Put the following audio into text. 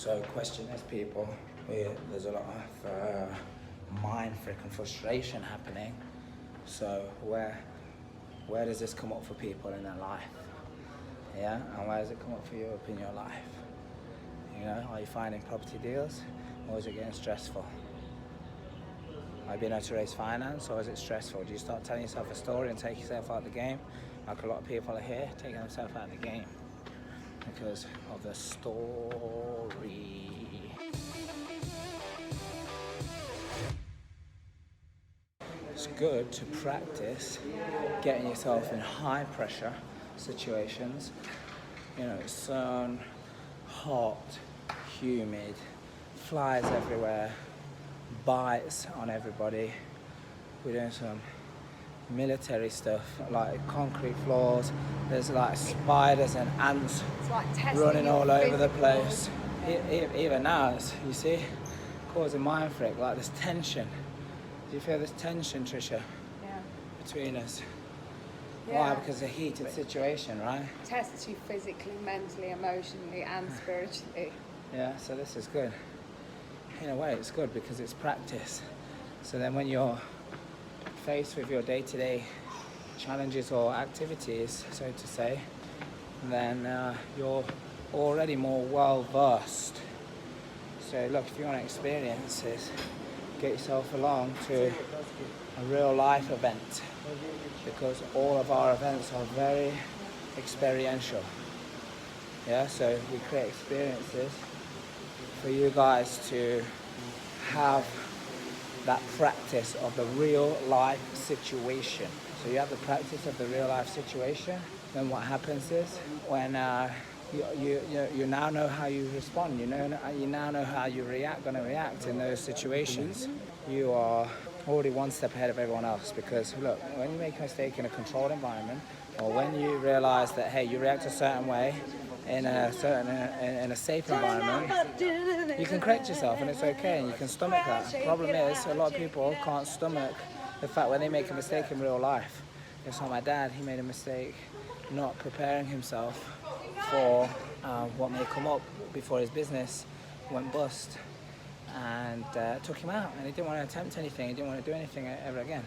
So question is, people, there's a lot of mind frick and frustration happening. So where does this come up for people in their life? Yeah, and where does it come up for you up in your life? You know, are you finding property deals, or is it getting stressful? Are you being able to raise finance, or is it stressful? Do you start telling yourself a story and take yourself out of the game? Like a lot of people are here, taking themselves out of the game because of the story. It's good to practice getting yourself in high pressure situations. You know, sun, hot, humid, flies everywhere, bites on everybody. We're doing some military stuff, like concrete floors. There's like spiders and ants running all over the place. Even now, you see, causing mind frick, like this tension. Do you feel this tension, Trisha? Yeah. Between us? Yeah. Why? Because of a heated situation, right? Tests you physically, mentally, emotionally, and spiritually. Yeah, so this is good. In a way, it's good because it's practice. So then when you're faced with your day-to-day challenges or activities, so to say, then you're already more well-versed. So look, if you want to experience this, get yourself along to a real-life event, because all of our events are very experiential. Yeah, so we create experiences for you guys to have that practice of the real life situation. So you have the practice of the real life situation, then what happens is when you now know how you respond, you now know how you're going to react in those situations. You are already one step ahead of everyone else, because look, when you make a mistake in a controlled environment, or when you realize that, hey, you react a certain way in a safe environment, you can correct yourself and it's okay, and you can stomach that. The problem is, a lot of people can't stomach the fact when they make a mistake in real life. It's like my dad, he made a mistake not preparing himself for what may come up before his business went bust, and took him out, and he didn't want to attempt anything, he didn't want to do anything ever again.